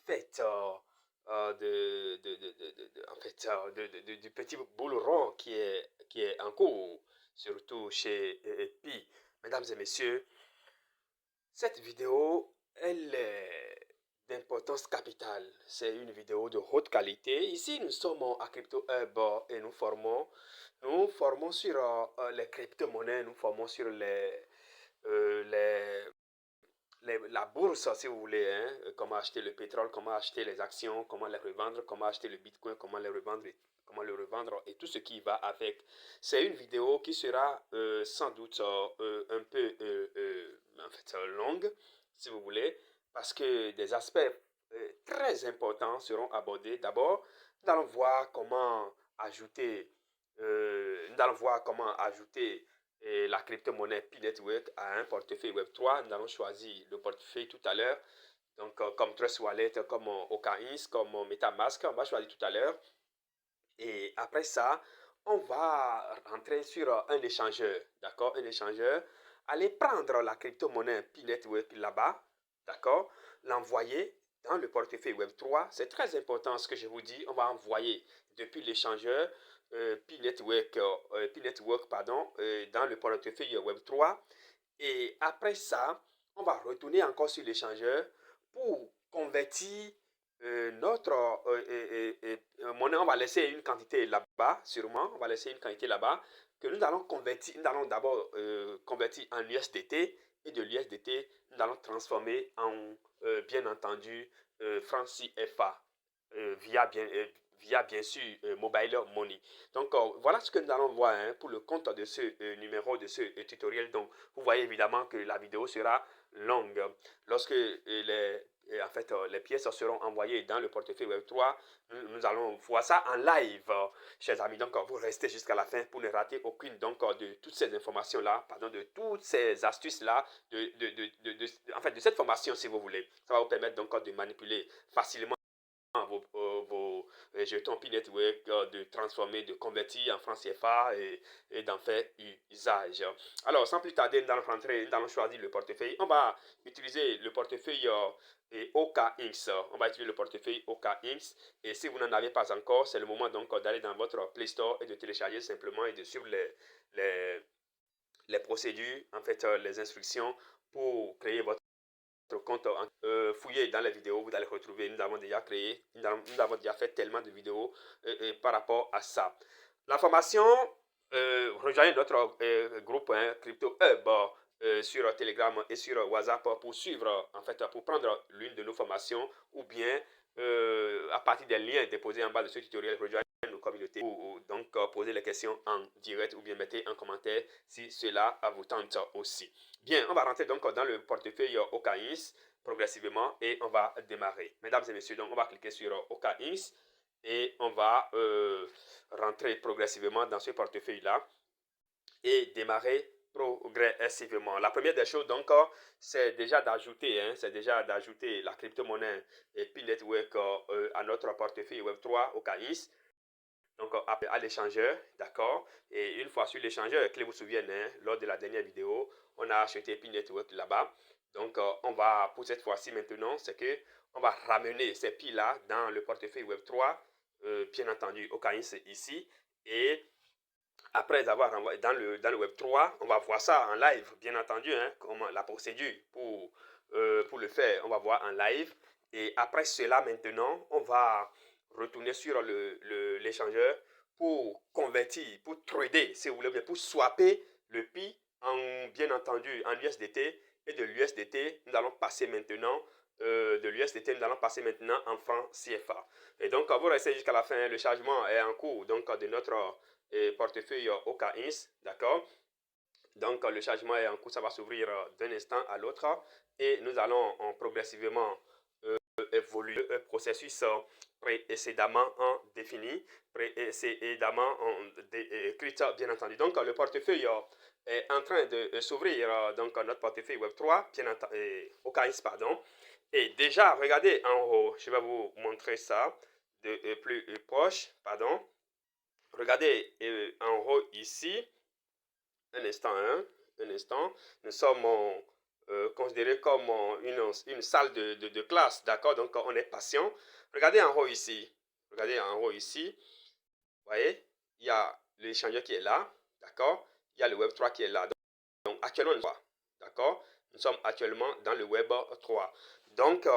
fait, du petit boule rond qui est en cours, surtout chez Pi. Mesdames et messieurs, cette vidéo, elle est d'importance capitale. C'est une vidéo de haute qualité. Ici, nous sommes à Crypto Hub et nous formons sur les crypto-monnaies, nous formons sur euh, les, la bourse, si vous voulez, hein, comment acheter le pétrole, comment acheter les actions, comment les revendre, comment acheter le bitcoin, comment les revendre, comment le revendre et tout ce qui va avec. C'est une vidéo qui sera sans doute un peu longue, si vous voulez, parce que des aspects très importants seront abordés. D'abord, nous allons voir comment ajouter, nous allons voir comment ajouter et la crypto-monnaie P-Network à un portefeuille Web3. Nous allons choisir le portefeuille tout à l'heure. Donc, comme Trust Wallet, comme OKX, comme MetaMask, on va choisir tout à l'heure. Et après ça, on va rentrer sur un échangeur. D'accord? Un échangeur. Aller prendre la crypto-monnaie P-Network là-bas. D'accord? L'envoyer dans le portefeuille Web3. C'est très important ce que je vous dis. On va envoyer depuis l'échangeur P-Network dans le portefeuille Web3. Et après ça, on va retourner encore sur l'échangeur pour convertir notre monnaie. On va laisser une quantité là-bas, sûrement. On va laisser une quantité là-bas que nous allons convertir. Nous allons d'abord convertir en USDT et de l'USDT, nous allons transformer en, bien entendu, francs CFA via bien sûr Mobile Money. Donc voilà ce que nous allons voir hein, pour le compte de ce numéro, de ce tutoriel. Donc vous voyez évidemment que la vidéo sera longue. Lorsque les pièces seront envoyées dans le portefeuille Web3, nous allons voir ça en live, chers amis. Donc vous restez jusqu'à la fin pour ne rater aucune de toutes ces informations-là, pardon, de toutes ces astuces-là, de cette formation si vous voulez. Ça va vous permettre donc de manipuler facilement vos jetons P-Network, de transformer, de convertir en francs CFA et d'en faire usage. Alors, sans plus tarder, nous allons rentrer, nous allons choisir le portefeuille. On va utiliser le portefeuille OKX. On va utiliser le portefeuille OKX. Et si vous n'en avez pas encore, c'est le moment donc d'aller dans votre Play Store et de télécharger simplement et de suivre les procédures, en fait, les instructions pour créer votre compte. Fouillez dans les vidéos, vous allez retrouver, nous avons déjà créé, nous avons déjà fait tellement de vidéos par rapport à ça. La formation, rejoignez notre groupe hein, Crypto Hub sur Telegram et sur WhatsApp pour suivre, en fait, pour prendre l'une de nos formations ou bien à partir des liens déposés en bas de ce tutoriel, rejoignez nos communautés ou donc poser les questions en direct ou bien mettez un commentaire si cela vous tente aussi. Bien, on va rentrer donc dans le portefeuille OKX progressivement et on va démarrer. Mesdames et messieurs, donc on va cliquer sur OKX et on va rentrer progressivement dans ce portefeuille-là et démarrer progressivement. La première des choses, donc, c'est déjà d'ajouter, la crypto-monnaie P-Network à notre portefeuille Web3 OKX. Donc, à l'échangeur, d'accord. Et une fois sur l'échangeur, que vous vous souvenez, hein, lors de la dernière vidéo, on a acheté P-Network là-bas. Donc, on va, pour cette fois-ci maintenant, c'est que on va ramener ces Pi-là dans le portefeuille Web3, bien entendu, au KINS ici. Et après avoir renvoyé dans le Web3, on va voir ça en live, bien entendu, hein, comment la procédure pour le faire, on va voir en live. Et après cela, maintenant, on va retourner sur l'échangeur pour convertir, pour trader, si vous voulez, bien, pour swapper le Pi en, bien entendu, en USDT. Et de l'USDT, nous allons passer maintenant nous allons passer maintenant en francs CFA. Et donc, vous restez jusqu'à la fin, le chargement est en cours donc, de notre portefeuille OKX, d'accord? Donc, le chargement est en cours, ça va s'ouvrir d'un instant à l'autre et nous allons progressivement évoluer un processus précédemment en défini, précédemment en écrit, bien entendu. Donc, le portefeuille est en train de s'ouvrir, donc notre portefeuille Web3, bien entendu, OKX, pardon. Et déjà, regardez en haut, je vais vous montrer ça de plus proche, pardon. Regardez en haut ici, un instant, hein, un instant. Nous sommes considéré comme une salle de classe, d'accord? Donc, on est patient. Regardez en haut ici. Regardez en haut ici. Vous voyez, il y a l'échangeur qui est là, d'accord? Il y a le Web 3 qui est là. Donc actuellement, d'accord? Nous sommes actuellement dans le Web 3. Donc,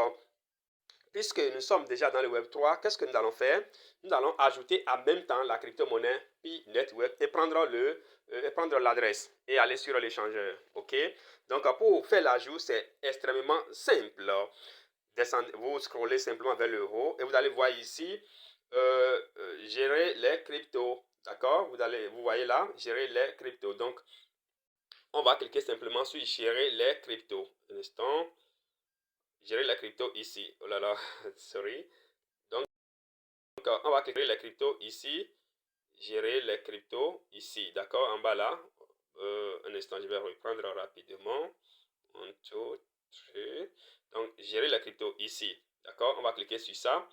puisque nous sommes déjà dans le Web 3, qu'est-ce que nous allons faire? Nous allons ajouter en même temps la crypto-monnaie Pi Network et prendre l'adresse et aller sur l'échangeur. OK? Donc, pour faire l'ajout, c'est extrêmement simple. Descendez, vous scrollez simplement vers le haut et vous allez voir ici gérer les cryptos. D'accord? Vous voyez là, gérer les cryptos. Donc, on va cliquer simplement sur gérer les cryptos. Un instant. Gérer les cryptos ici. Oh là là, sorry. Donc, on va cliquer les cryptos ici. Gérer les cryptos ici. D'accord? En bas là. Un instant, je vais reprendre rapidement. 1, 2, 3. Donc, gérer les cryptos ici. D'accord? On va cliquer sur ça.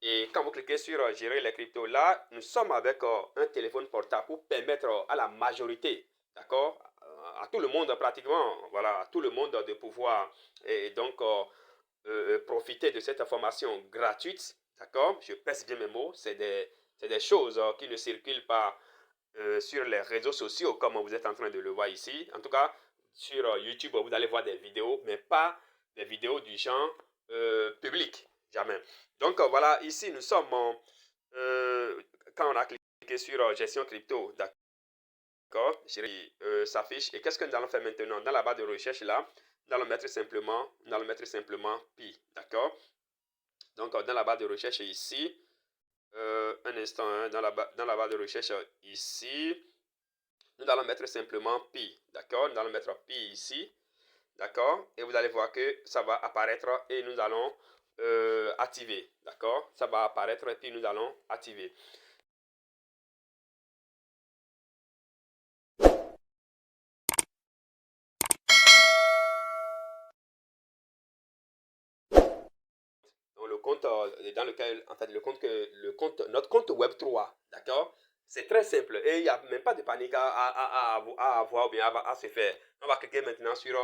Et quand vous cliquez sur gérer les cryptos, là, nous sommes avec un téléphone portable pour permettre à la majorité, d'accord, à tout le monde pratiquement, voilà, à tout le monde de pouvoir et donc profiter de cette information gratuite, d'accord, je pèse bien mes mots, c'est des choses qui ne circulent pas sur les réseaux sociaux comme vous êtes en train de le voir ici. En tout cas, sur YouTube, vous allez voir des vidéos, mais pas des vidéos du genre public, jamais. Donc voilà, ici nous sommes quand on a cliqué sur gestion crypto, d'accord, s'affiche. Et qu'est-ce que nous allons faire maintenant? Dans la barre de recherche là, nous allons mettre simplement Pi, d'accord. Donc dans la barre de recherche ici, un instant, hein, dans la barre de recherche ici, nous allons mettre simplement Pi, d'accord. Nous allons mettre Pi ici, d'accord. Et vous allez voir que ça va apparaître et nous allons activer, d'accord. Ça va apparaître et puis nous allons activer. Donc le compte dans lequel, en fait, notre compte Web3, d'accord. C'est très simple et il n'y a même pas de panique à avoir ou bien à se faire. On va cliquer maintenant sur,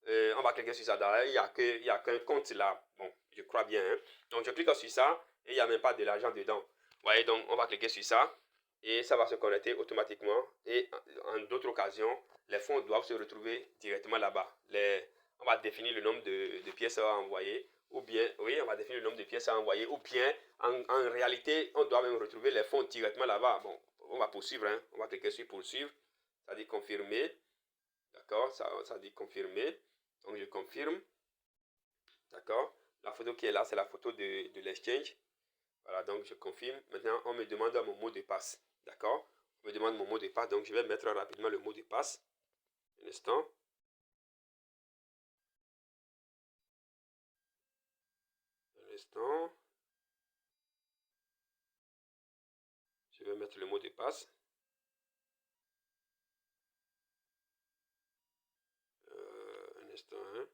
on va cliquer sur ça. D'ailleurs, il y a qu'un compte là. Bon, je crois bien. Hein. Donc je clique sur ça et il n'y a même pas de l'argent dedans. Vous voyez, donc on va cliquer sur ça et ça va se connecter automatiquement. Et en d'autres occasions, les fonds doivent se retrouver directement là-bas. On va définir le nombre de pièces à envoyer ou bien, oui, on va définir le nombre de pièces à envoyer, ou bien, en réalité, on doit même retrouver les fonds directement là-bas. Bon, on va poursuivre, hein. On va cliquer sur poursuivre, ça dit confirmer, d'accord, ça dit confirmer, donc je confirme, d'accord. La photo qui est là, c'est la photo de l'exchange, voilà, donc je confirme. Maintenant, on me demande mon mot de passe, d'accord. On me demande mon mot de passe, donc je vais mettre rapidement le mot de passe, un instant. Un instant. Je vais mettre le mot de passe. Un instant. Hein.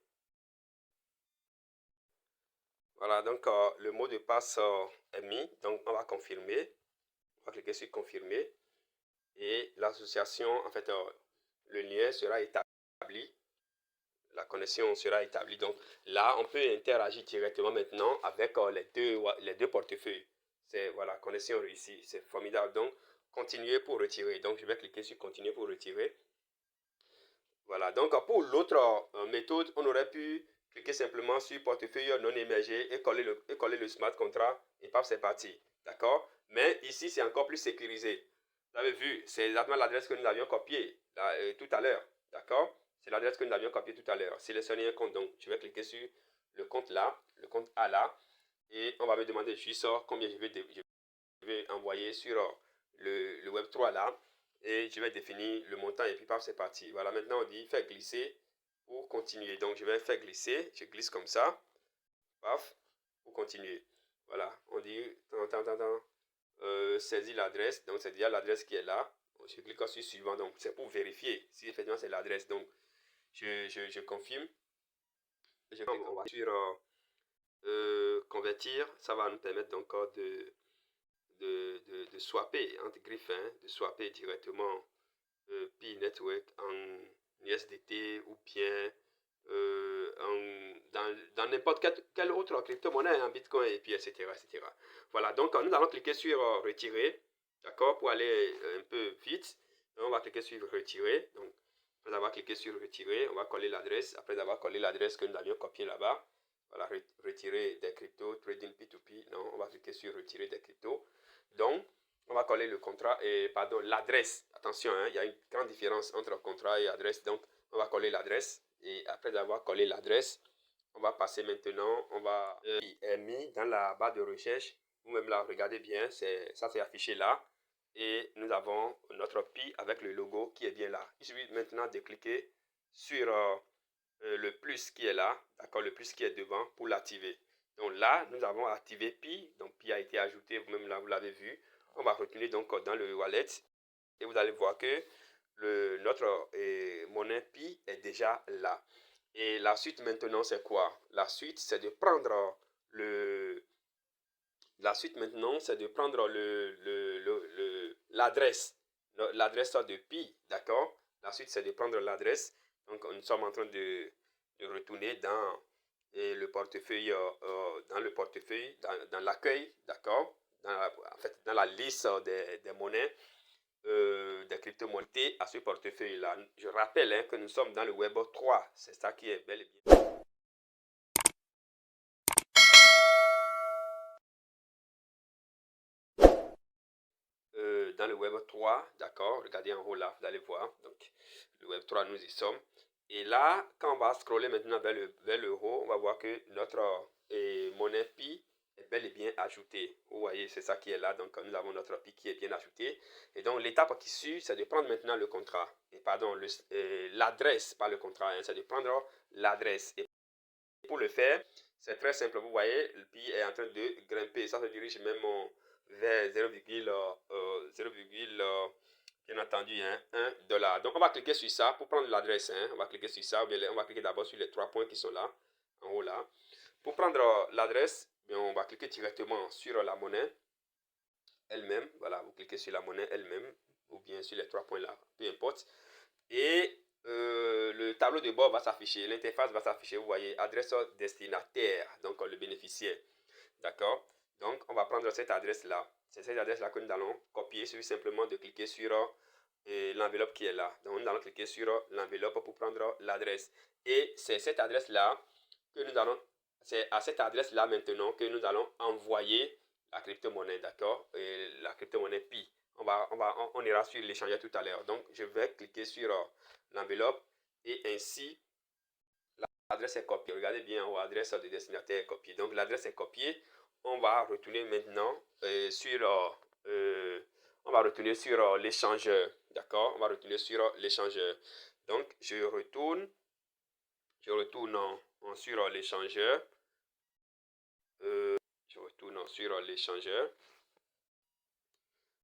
Voilà, donc le mot de passe est mis. Donc on va confirmer. On va cliquer sur confirmer. Et l'association, en fait, le lien sera établi. La connexion sera établie. Donc là, on peut interagir directement maintenant avec les deux portefeuilles. C'est, voilà, connexion réussie. C'est formidable. Donc, continuer pour retirer. Donc, je vais cliquer sur continuer pour retirer. Voilà, donc pour l'autre méthode, on aurait pu cliquer simplement sur portefeuille non émergé et coller le smart contract et paf, c'est parti. D'accord. Mais ici, c'est encore plus sécurisé. Vous avez vu, c'est exactement l'adresse que nous avions copiée tout à l'heure. D'accord. C'est l'adresse que nous avions copiée tout à l'heure. Sélectionner un compte. Donc, je vais cliquer sur le compte là, le compte A là. Et on va me demander juste combien je vais envoyer sur le Web3 là. Et je vais définir le montant et puis paf, c'est parti. Voilà, maintenant on dit faire glisser pour continuer. Donc je vais faire glisser, je glisse comme ça, paf, pour continuer. Voilà, on dit, saisis l'adresse, donc c'est déjà l'adresse qui est là. Je clique sur suivant, donc c'est pour vérifier si effectivement c'est l'adresse. Donc je confirme. On va sur convertir, ça va nous permettre donc de swapper entre griffes, hein, de swapper directement Pi Network en USDT ou bien dans n'importe quelle autre crypto-monnaie, en Bitcoin, et puis etc., etc. Voilà, donc nous allons cliquer sur retirer, d'accord, pour aller un peu vite. Donc, on va cliquer sur retirer. Donc, après avoir cliqué sur retirer, on va coller l'adresse. Après avoir collé l'adresse que nous avions copiée là-bas, voilà, retirer des cryptos, trading P2P. Non, on va cliquer sur retirer des cryptos. Donc, on va coller le contrat et, pardon, l'adresse. Attention, hein, il y a une grande différence entre contrat et adresse. Donc, on va coller l'adresse. Et après avoir collé l'adresse, on va passer maintenant, on va est mis dans la barre de recherche. Vous-même là, regardez bien, ça c'est affiché là. Et nous avons notre pi avec le logo qui est bien là. Il suffit maintenant de cliquer sur le plus qui est là, d'accord, le plus qui est devant pour l'activer. Donc là, nous avons activé pi, donc pi a été ajouté, vous-même là, vous l'avez vu. On va retourner donc dans le wallet et vous allez voir que notre monnaie pi est déjà là. Et la suite maintenant, c'est quoi? La suite, c'est de prendre le... La suite maintenant, c'est de prendre l'adresse de pi, d'accord? La suite, c'est de prendre l'adresse. Donc, nous sommes en train de retourner dans le portefeuille, dans l'accueil, d'accord? En fait, dans la liste des monnaies, des crypto-monnaies à ce portefeuille-là. Je rappelle hein, que nous sommes dans le Web 3. C'est ça qui est bel et bien. Dans le Web 3, d'accord, regardez en haut là, vous allez voir, donc le Web 3, nous y sommes. Et là, quand on va scroller maintenant vers le haut, on va voir que notre monnaie Pi est bel et bien ajoutée. Vous voyez, c'est ça qui est là, donc nous avons notre Pi qui est bien ajouté. Et donc l'étape qui suit, c'est de prendre maintenant le contrat, et pardon, l'adresse, pas le contrat, hein, c'est de prendre l'adresse. Et pour le faire, c'est très simple, vous voyez, le Pi est en train de grimper, ça se dirige même vers 0, bien entendu, hein, 1 dollar. Donc, on va cliquer sur ça pour prendre l'adresse. Hein. On va cliquer sur ça. On va cliquer d'abord sur les 3 points qui sont là, en haut là. Pour prendre l'adresse, on va cliquer directement sur la monnaie elle-même. Voilà, vous cliquez sur la monnaie elle-même ou bien sur les 3 points là, peu importe. Et le tableau de bord va s'afficher, l'interface va s'afficher, vous voyez, adresse destinataire, donc le bénéficiaire. D'accord? Donc, on va prendre cette adresse-là. C'est cette adresse-là que nous allons copier. Il suffit simplement de cliquer sur l'enveloppe qui est là. Donc, nous allons cliquer sur l'enveloppe pour prendre l'adresse. Et c'est cette adresse-là que nous allons, c'est à cette adresse-là maintenant que nous allons envoyer la crypto-monnaie, d'accord? Et la crypto-monnaie Pi. On ira sur l'échangeur tout à l'heure. Donc, je vais cliquer sur l'enveloppe et ainsi, l'adresse est copiée. Regardez bien, l'adresse de destinataire est copiée. Donc, l'adresse est copiée. On va retourner maintenant on va retourner sur l'échangeur. D'accord? On va retourner sur l'échangeur. Donc, je retourne sur l'échangeur. Je retourne sur l'échangeur.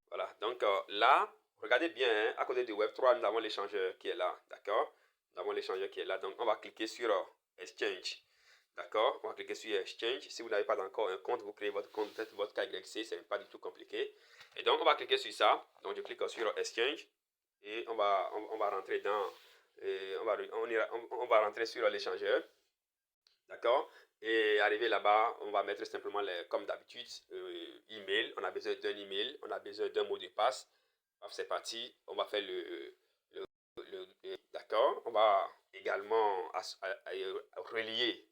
Voilà. Donc, là, regardez bien, hein, à côté du Web3, nous avons l'échangeur qui est là. D'accord? Nous avons l'échangeur qui est là. Donc, on va cliquer sur Exchange. D'accord? On va cliquer sur Exchange. Si vous n'avez pas encore un compte, vous créez votre compte, peut-être votre KYC, c'est pas du tout compliqué. Et donc, on va cliquer sur ça. Donc, je clique sur Exchange. Et on va rentrer dans... on va rentrer sur l'échangeur. D'accord? Et arrivé là-bas, on va mettre simplement, comme d'habitude, email. On a besoin d'un email. On a besoin d'un mot de passe. C'est parti. On va faire d'accord? On va également relier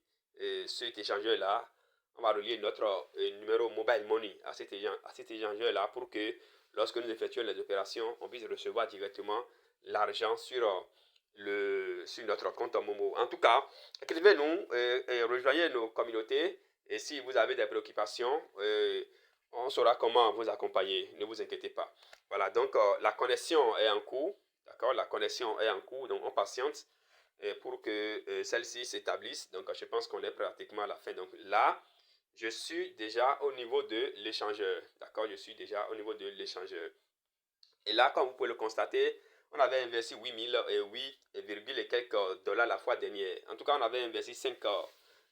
cet échangeur-là. On va relier notre numéro mobile money à cet échangeur-là pour que lorsque nous effectuons les opérations, on puisse recevoir directement l'argent sur notre compte Momo. En tout cas, écrivez-nous et rejoignez nos communautés. Et si vous avez des préoccupations, on saura comment vous accompagner. Ne vous inquiétez pas. Voilà, donc la connexion est en cours. D'accord, la connexion est en cours, donc on patiente pour que celle-ci s'établisse. Donc je pense qu'on est pratiquement à la fin. Donc là, je suis déjà au niveau de l'échangeur. D'accord, je suis déjà au niveau de l'échangeur. Et là, comme vous pouvez le constater, on avait investi 8 et quelques dollars la fois dernière. En tout cas, on avait investi 5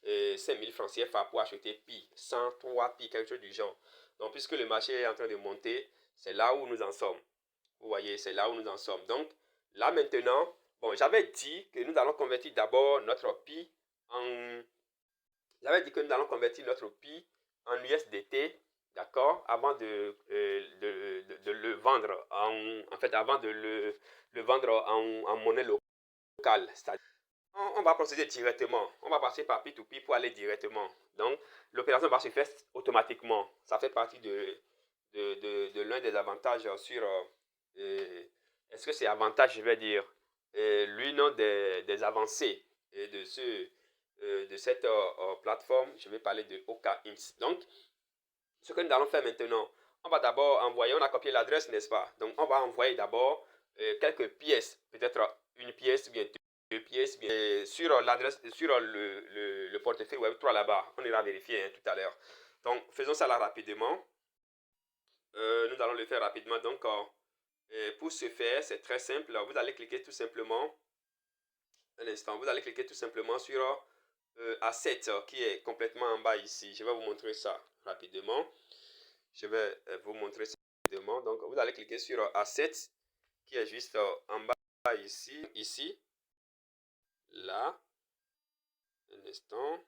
000 francs CFA pour acheter Pi, 103 Pi, quelque chose du genre. Donc, puisque le marché est en train de monter, c'est là où nous en sommes. Vous voyez, c'est là où nous en sommes. Donc, là maintenant, Bon, j'avais dit que nous allons convertir d'abord notre pi en... J'avais dit que nous allons convertir notre pi en USDT, d'accord, avant de le vendre en fait, avant de le vendre en monnaie locale. On va procéder directement. On va passer par P2P pour aller directement. Donc, l'opération va se faire automatiquement. Ça fait partie de l'un des avantages sur... est-ce que c'est avantage, je vais dire, l'une des avancées de cette plateforme, je vais parler de OKX. Donc, ce que nous allons faire maintenant, on va d'abord envoyer, on a copié l'adresse, n'est-ce pas? Donc, on va envoyer d'abord quelques pièces, peut-être une pièce, bien deux pièces, bien, sur l'adresse, sur le portefeuille Web3 là-bas. On ira vérifier tout à l'heure. Donc, faisons ça là rapidement. Nous allons le faire rapidement. Donc, pour ce faire, c'est très simple. Vous allez cliquer tout simplement, un instant, vous allez cliquer tout simplement sur Asset qui est complètement en bas ici. Je vais vous montrer ça rapidement. Je vais vous montrer ça rapidement. Donc, vous allez cliquer sur Asset qui est juste en bas ici, là. Un instant.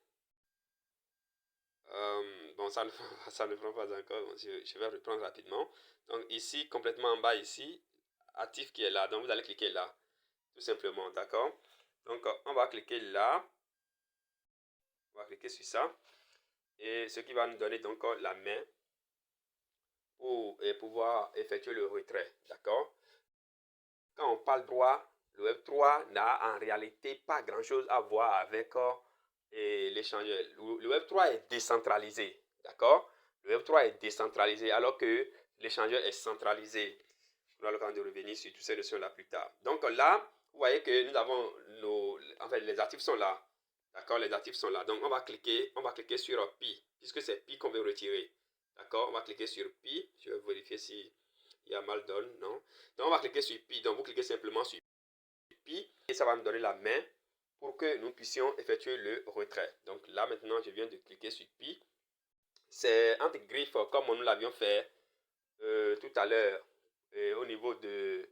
Bon, ça ça ne prend pas encore. Je vais reprendre rapidement. Donc, ici, complètement en bas ici, actif qui est là. Donc, vous allez cliquer là, tout simplement, d'accord? Donc, on va cliquer là. On va cliquer sur ça. Et ce qui va nous donner donc la main pour pouvoir effectuer le retrait, d'accord? Quand on parle droit, le Web3 n'a en réalité pas grand-chose à voir avec l'échangeur. Le Web3 est décentralisé, d'accord? Le Web3 est décentralisé alors que l'échangeur est centralisé. On aura l'occasion de revenir sur toutes ces notions-là plus tard. Donc là, vous voyez que nous avons en fait, les actifs sont là. D'accord, les actifs sont là. Donc on va cliquer sur Pi, puisque c'est Pi qu'on veut retirer. D'accord, on va cliquer sur Pi. Je vais vérifier si il y a mal donné, non? Donc on va cliquer sur Pi. Donc vous cliquez simplement sur Pi et ça va nous donner la main pour que nous puissions effectuer le retrait. Donc là maintenant, je viens de cliquer sur Pi. C'est entre griffes comme nous l'avions fait tout à l'heure au niveau du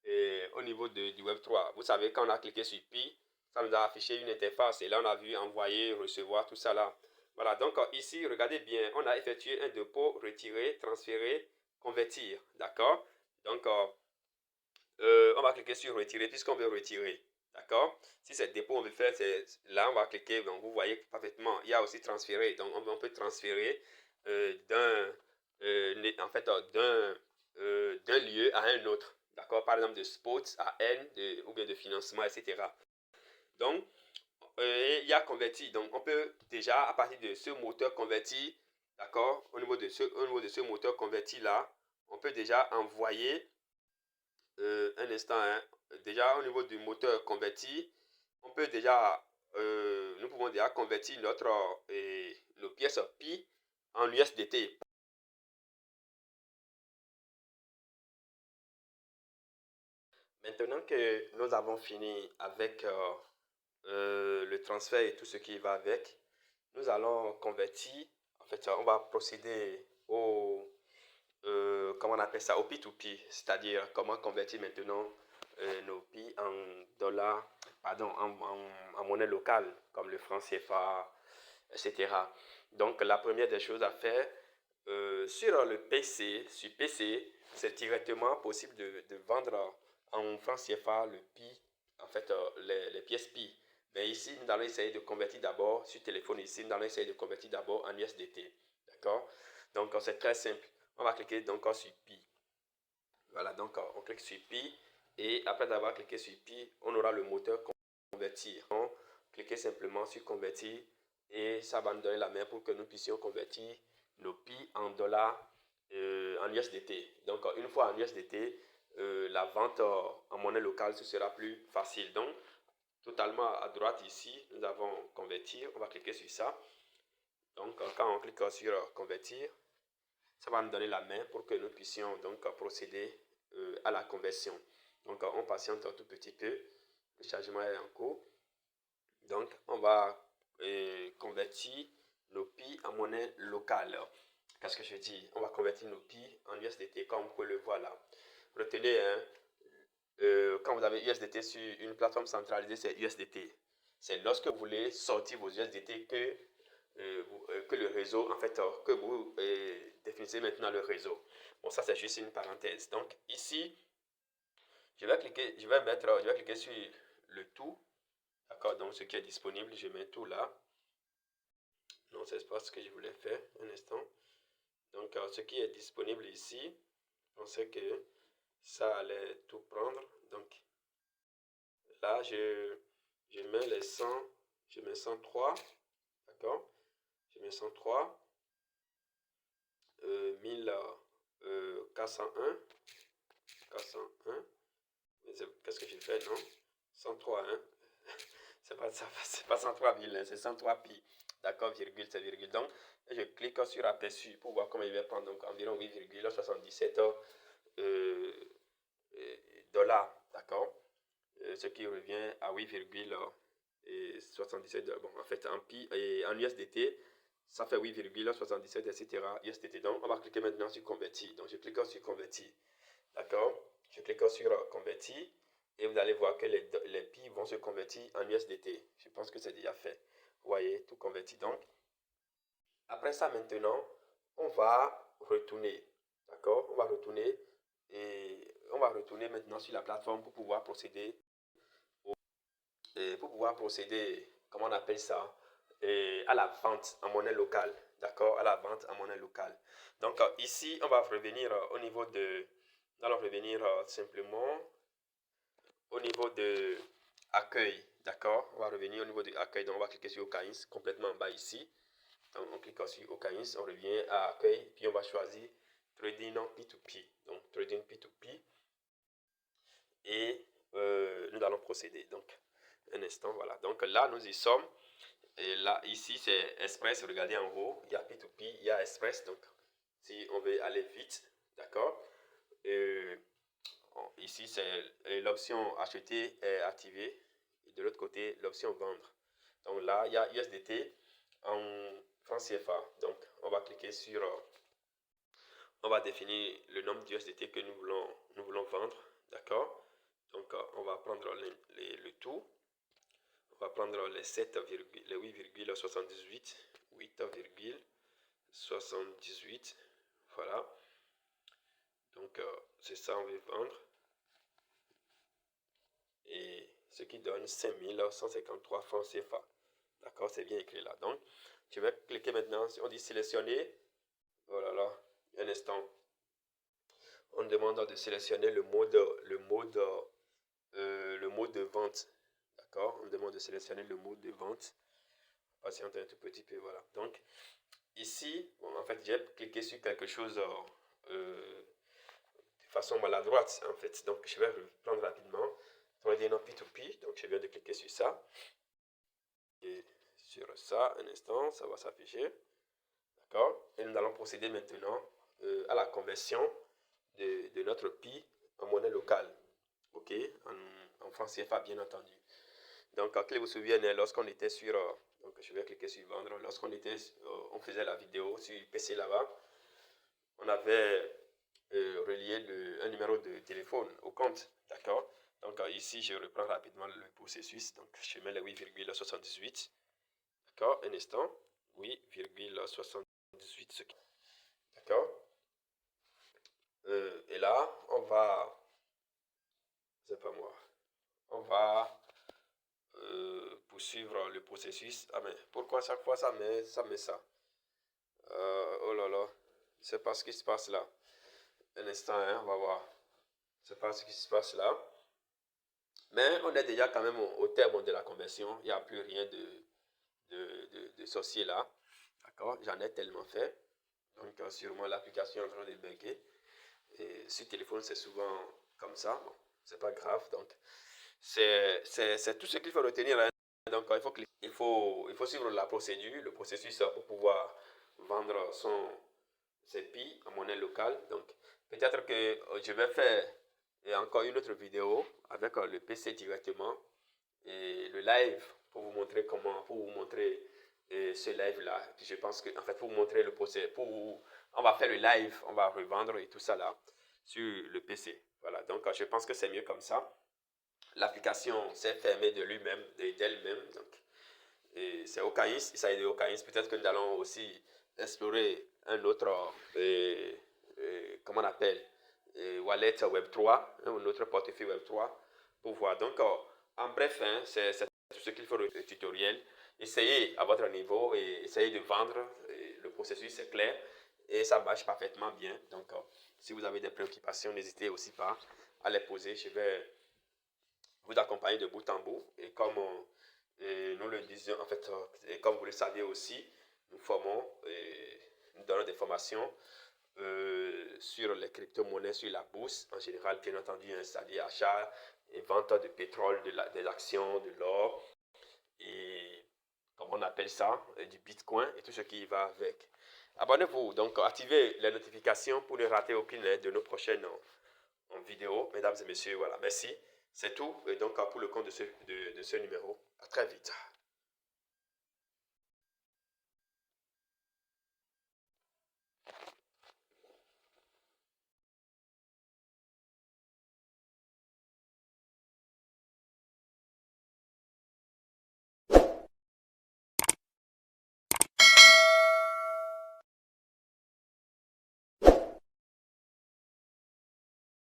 Web3. Vous savez, quand on a cliqué sur Pi, ça nous a affiché une interface et là on a vu envoyer, recevoir, tout ça là. Voilà, donc ici, regardez bien, on a effectué un dépôt, retirer, transférer, convertir, d'accord? Donc, on va cliquer sur retirer puisqu'on veut retirer, d'accord? Si c'est dépôt, on veut faire, là on va cliquer, donc vous voyez parfaitement, il y a aussi transférer, donc on peut transférer en fait, d'un lieu à un autre, d'accord? Par exemple, de sports à N, ou bien de financement, etc. Donc, il y a converti. Donc, on peut déjà, à partir de ce moteur converti, d'accord, au niveau de ce moteur converti là, on peut déjà envoyer, un instant, hein, déjà au niveau du moteur converti, on peut déjà, nous pouvons déjà convertir nos pièces Pi en USDT. Maintenant que nous avons fini avec le transfert et tout ce qui va avec, nous allons convertir, en fait, on va procéder comment on appelle ça, au P2P, c'est-à-dire comment convertir maintenant nos Pi en dollars, pardon, en monnaie locale, comme le franc CFA, etc. Donc, la première des choses à faire, sur le PC, c'est directement possible de vendre en franc CFA le Pi, en fait, les pièces Pi. Mais ici, nous allons essayer de convertir d'abord, sur téléphone ici, nous allons essayer de convertir d'abord en USDT. D'accord? Donc, c'est très simple. On va cliquer donc sur Pi. Voilà, donc on clique sur Pi. Et après avoir cliqué sur Pi, on aura le moteur convertir. Donc, cliquez simplement sur convertir et ça va nous donner la main pour que nous puissions convertir nos Pi en dollars, en USDT. Donc, une fois en USDT, la vente en monnaie locale, ce sera plus facile. Donc, totalement à droite ici, nous avons convertir. On va cliquer sur ça. Donc, quand on clique sur convertir, ça va nous donner la main pour que nous puissions donc procéder à la conversion. Donc, on patiente un tout petit peu. Le chargement est en cours. Donc, on va convertir nos Pi en monnaie locale. Qu'est-ce que je dis? On va convertir nos Pi en USDT, comme vous pouvez le voir là. Retenez, hein, quand vous avez USDT sur une plateforme centralisée, c'est USDT. C'est lorsque vous voulez sortir vos USDT que le réseau, en fait, que vous définissez maintenant le réseau. Bon, ça c'est juste une parenthèse. Donc ici, je vais cliquer sur le tout. D'accord, donc ce qui est disponible, je mets tout là. Non, c'est pas ce que je voulais faire. Un instant. Donc, ce qui est disponible ici, je pensais que ça allait tout prendre. Donc, là, je mets les 100, je mets 103. D'accord, je mets 103, 1401, 401. Qu'est-ce que j'ai fait, non? 103, hein? C'est pas 103 000, hein, c'est 103 pi. D'accord, virgule, c'est virgule. Donc, je clique sur aperçu pour voir comment il va prendre. Donc, environ 8,77 dollars. D'accord, ce qui revient à 8,77 $. Bon, en fait, en pi et en USDT, ça fait 8,77, etc. USDT. Donc, on va cliquer maintenant sur convertir. Donc, je clique sur convertir. D'accord, je clique sur convertir. Et vous allez voir que les pi vont se convertir en USDT. Je pense que c'est déjà fait. Vous voyez, tout converti. Donc, après ça, maintenant, on va retourner. D'accord, on va retourner. Et on va retourner maintenant sur la plateforme pour pouvoir procéder comment on appelle ça, à la vente en monnaie locale. D'accord, à la vente en monnaie locale. Donc, ici, on va revenir au niveau de... Allons revenir simplement au niveau de accueil. D'accord, on va revenir au niveau de accueil. Donc, on va cliquer sur OKX complètement en bas ici. Donc, on clique sur OKX, on revient à accueil, puis on va choisir Trading P2P. Donc, Trading P2P. Et nous allons procéder. Donc, un instant, voilà. Donc là, nous y sommes. Et là, ici, c'est Express. Regardez en haut, il y a P2P, il y a Express. Donc, si on veut aller vite, d'accord. Ici, c'est l'option acheter est activée. Et de l'autre côté, l'option vendre. Donc là, il y a USDT en francs CFA. Donc, on va cliquer sur... on va définir le nombre d'USDT que nous voulons vendre. D'accord. Donc, on va prendre le tout. On va prendre les 8,78. 8,78. Voilà. Donc, c'est ça, on veut vendre. Et ce qui donne 5153 francs CFA. D'accord, c'est bien écrit là. Donc, je vais cliquer maintenant. On dit sélectionner. Oh là là, un instant. On demande de sélectionner le mode de vente. D'accord, on demande de sélectionner le mode de vente. Patientez un tout petit peu, voilà. Donc, ici, bon, en fait, j'ai cliqué sur quelque chose de façon maladroite, en fait. Donc, je vais reprendre rapidement. Trading en P2P, donc je viens de cliquer sur ça. Et sur ça, un instant, ça va s'afficher. D'accord, et nous allons procéder maintenant à la conversion de notre pi en monnaie locale. Ok, en francs CFA, bien entendu. Donc, quand vous vous souvenez, lorsqu'on était sur... donc, je vais cliquer sur vendre. Lorsqu'on était... on faisait la vidéo sur PC là-bas, on avait relié un numéro de téléphone au compte. D'accord. Donc, ici, je reprends rapidement le processus. Donc, je mets le 8,78. D'accord, un instant. 8,78. D'accord. Et là, on va... c'est pas moi. On va... poursuivre le processus. Ah mais pourquoi chaque fois ça met ça? Oh là là, c'est pas ce qui se passe là. Un instant, hein, on va voir. C'est pas ce qui se passe là. Mais on est déjà quand même au terme de la conversion. Il n'y a plus rien de sorcier là. D'accord, j'en ai tellement fait. Donc sûrement l'application est en train de bugger. Et sur téléphone c'est souvent comme ça. Bon, c'est pas grave. Donc c'est tout ce qu'il faut retenir, hein. Donc, il faut suivre la procédure, le processus pour pouvoir vendre ses billes en monnaie locale. Donc, peut-être que je vais faire encore une autre vidéo avec le PC directement et le live pour vous montrer ce live là. Puis je pense que, en fait, pour vous montrer le procès, on va faire le live, on va revendre et tout ça là. sur le PC. Voilà, donc je pense que c'est mieux comme ça. L'application s'est fermée de lui-même, d'elle-même. Donc, c'est Okaïs, il s'agit de Okaïs. Peut-être que nous allons aussi explorer un autre, comment on appelle, wallet Web3, un autre portefeuille Web3 pour voir. Donc, en bref, hein, c'est tout ce qu'il faut le tutoriel. Essayez à votre niveau et essayez de vendre. Le processus est clair et ça marche parfaitement bien. Donc, si vous avez des préoccupations, n'hésitez aussi pas à les poser. Je vais vous accompagner de bout en bout. Et comme nous le disions, en fait, et comme vous le saviez aussi, nous formons et nous donnons des formations sur les crypto-monnaies, sur la bourse en général, bien entendu, hein, c'est-à-dire achat et vente de pétrole, des actions, de l'or et, comme on appelle ça, du bitcoin et tout ce qui va avec. Abonnez-vous, donc activez les notifications pour ne rater aucune de nos prochaines vidéos. Mesdames et messieurs, voilà, merci. C'est tout, et donc pour le compte de ce numéro. À très vite.